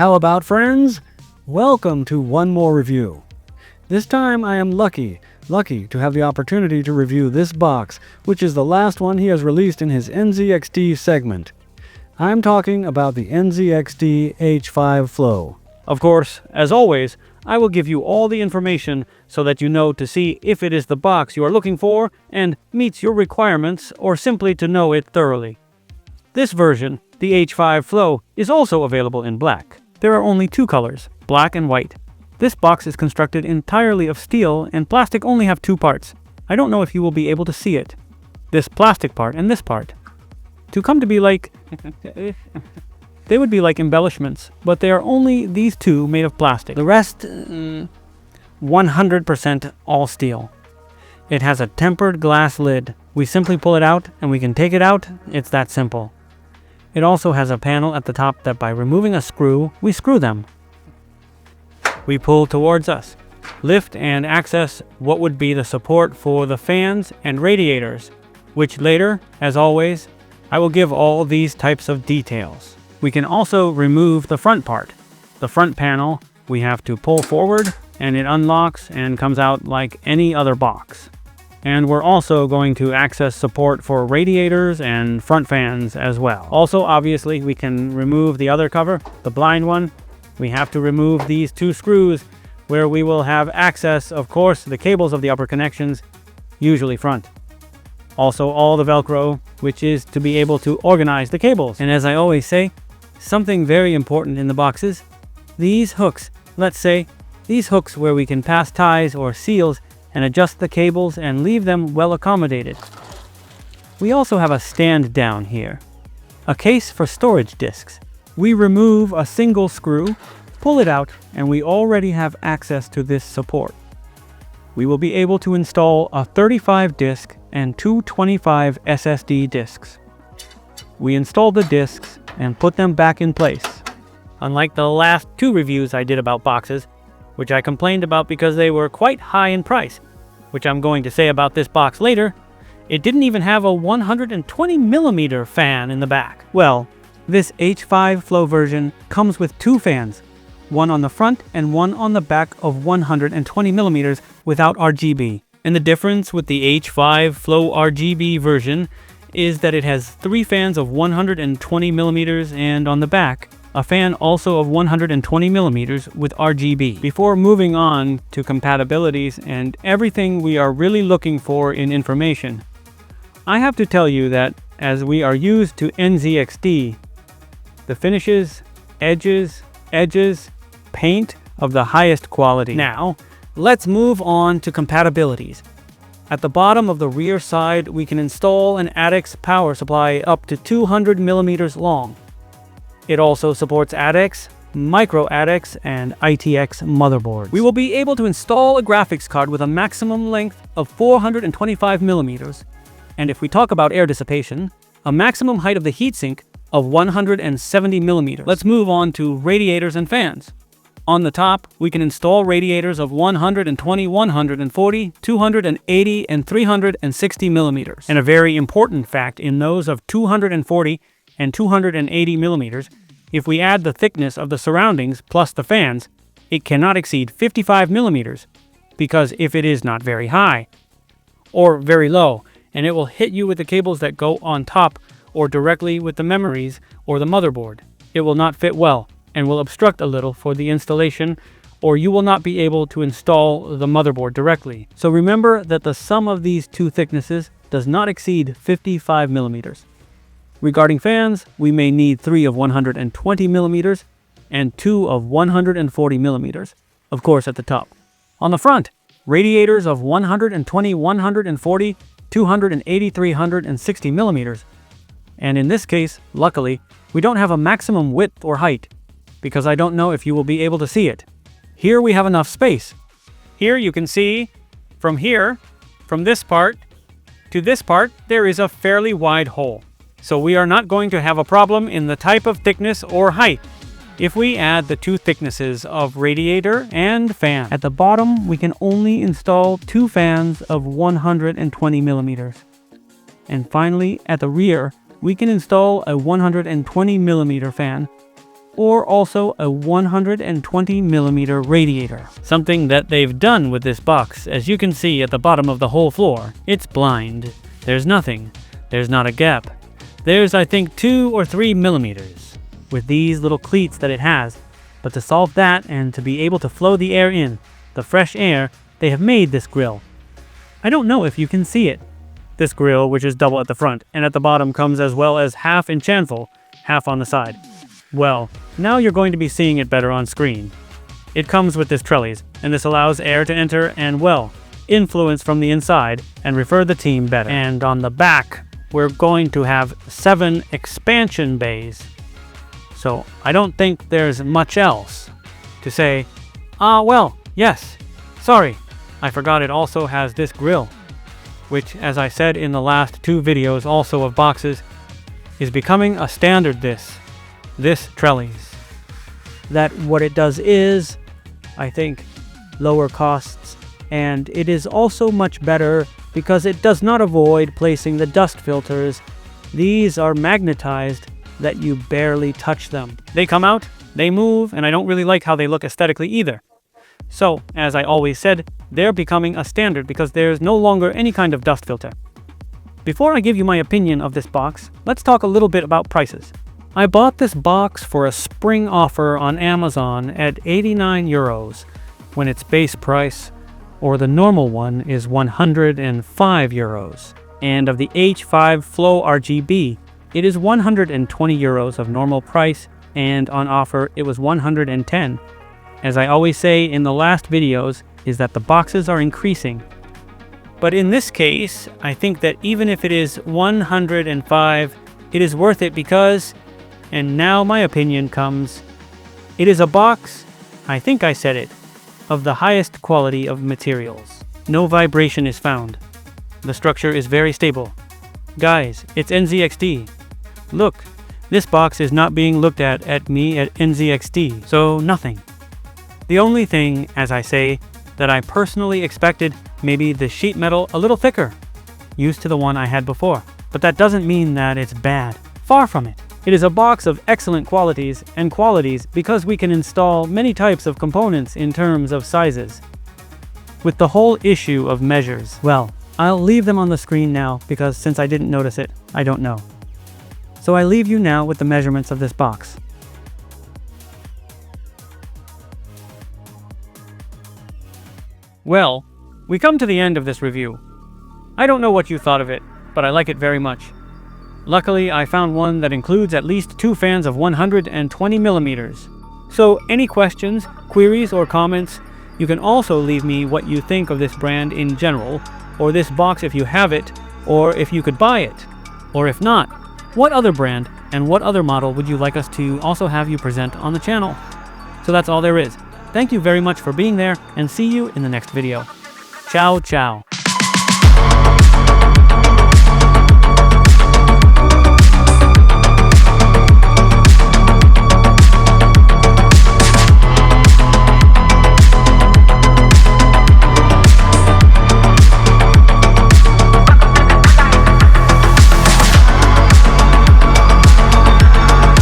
How about, friends? Welcome to one more review. This time I am lucky to have the opportunity to review this box, which is the last one he has released in his NZXT segment. I'm talking about the NZXT H5 Flow. Of course, as always, I will give you all the information so that you know to see if it is the box you are looking for and meets your requirements, or simply to know it thoroughly. This version, the H5 Flow, is also available in black. There are only two colors, black and white. This box is constructed entirely of steel, and plastic only have two parts. I don't know if you will be able to see it. This plastic part and this part. To come to be like... they would be like embellishments, but they are only these two made of plastic. The rest, 100% all steel. It has a tempered glass lid. We simply pull it out and we can take it out. It's that simple. It also has a panel at the top that by removing a screw, we screw them. We pull towards us, lift and access what would be the support for the fans and radiators, which later, as always, I will give all these types of details. We can also remove the front part. The front panel we have to pull forward and it unlocks and comes out like any other box. And we're also going to access support for radiators and front fans as well. Also, obviously, we can remove the other cover, the blind one. We have to remove these two screws where we will have access, of course, the cables of the upper connections, usually front. Also, all the Velcro, which is to be able to organize the cables. And as I always say, something very important in the boxes, these hooks. Let's say, these hooks where we can pass ties or seals and adjust the cables and leave them well accommodated. We also have a stand down here, a case for storage discs. We remove a single screw, pull it out, and we already have access to this support. We will be able to install a 35 disc and two 25 SSD discs. We install the discs and put them back in place. Unlike the last two reviews I did about boxes, which I complained about because they were quite high in price, which I'm going to say about this box later, it didn't even have a 120mm fan in the back. Well, this H5 Flow version comes with two fans, one on the front and one on the back of 120mm without RGB. And the difference with the H5 Flow RGB version is that it has three fans of 120mm and on the back, a fan also of 120mm with RGB. Before moving on to compatibilities and everything we are really looking for in information, I have to tell you that as we are used to NZXT, the finishes, edges, paint of the highest quality. Now, let's move on to compatibilities. At the bottom of the rear side, we can install an ADX power supply up to 200mm long. It also supports ADX, micro ADX, and ITX motherboards. We will be able to install a graphics card with a maximum length of 425mm, and if we talk about air dissipation, a maximum height of the heatsink of 170mm. Let's move on to radiators and fans. On the top, we can install radiators of 120, 140, 280, and 360mm. And a very important fact in those of 240 and 280mm, if we add the thickness of the surroundings plus the fans, it cannot exceed 55mm, because if it is not very high or very low, and it will hit you with the cables that go on top or directly with the memories or the motherboard, it will not fit well and will obstruct a little for the installation, or you will not be able to install the motherboard directly. So remember that the sum of these two thicknesses does not exceed 55mm. Regarding fans, we may need 3 of 120mm and 2 of 140mm, of course at the top. On the front, radiators of 120, 140, 280, 360mm. And in this case, luckily, we don't have a maximum width or height, because I don't know if you will be able to see it. Here we have enough space. Here you can see, from this part to this part, there is a fairly wide hole. So we are not going to have a problem in the type of thickness or height if we add the two thicknesses of radiator and fan. At the bottom, we can only install two fans of 120mm. And finally, at the rear, we can install a 120mm fan or also a 120mm radiator. Something that they've done with this box, as you can see at the bottom of the whole floor. It's blind. There's nothing. There's not a gap. There's, I think, 2 or 3 millimeters with these little cleats that it has. But to solve that and to be able to flow the air in, the fresh air, they have made this grill. I don't know if you can see it. This grill, which is double at the front and at the bottom, comes as well as half in chancel, half on the side. Well, now you're going to be seeing it better on screen. It comes with this trellis, and this allows air to enter and, well, influence from the inside and refer the team better. And on the back, we're going to have 7 expansion bays. So I don't think there's much else to say, well, yes, sorry, I forgot it also has this grill, which, as I said in the last 2 videos also of boxes, is becoming a standard this trellis. That what it does is, I think, lower costs, and it is also much better because it does not avoid placing the dust filters. These are magnetized that you barely touch them. They come out, they move, and I don't really like how they look aesthetically either. So, as I always said, they're becoming a standard because there's no longer any kind of dust filter. Before I give you my opinion of this box, let's talk a little bit about prices. I bought this box for a spring offer on Amazon at 89 euros, when its base price, or the normal one, is 105 euros. And of the H5 Flow RGB, it is 120 euros of normal price, and on offer it was 110. As I always say in the last videos, is that the boxes are increasing. But in this case, I think that even if it is 105, it is worth it because, and now my opinion comes, it is a box, I think I said it, of the highest quality of materials. No vibration is found. The structure is very stable. Guys, it's NZXT. Look, this box is not being looked at me at NZXT, so nothing. The only thing, as I say, that I personally expected, maybe the sheet metal a little thicker, used to the one I had before. But that doesn't mean that it's bad. Far from it. It is a box of excellent qualities because we can install many types of components in terms of sizes. With the whole issue of measures, well, I'll leave them on the screen now because since I didn't notice it, I don't know. So I leave you now with the measurements of this box. Well, we come to the end of this review. I don't know what you thought of it, but I like it very much. Luckily, I found one that includes at least 2 fans of 120 millimeters. So any questions, queries, or comments, you can also leave me what you think of this brand in general, or this box if you have it, or if you could buy it. Or if not, what other brand and what other model would you like us to also have you present on the channel? So that's all there is. Thank you very much for being there, and see you in the next video. Ciao, ciao.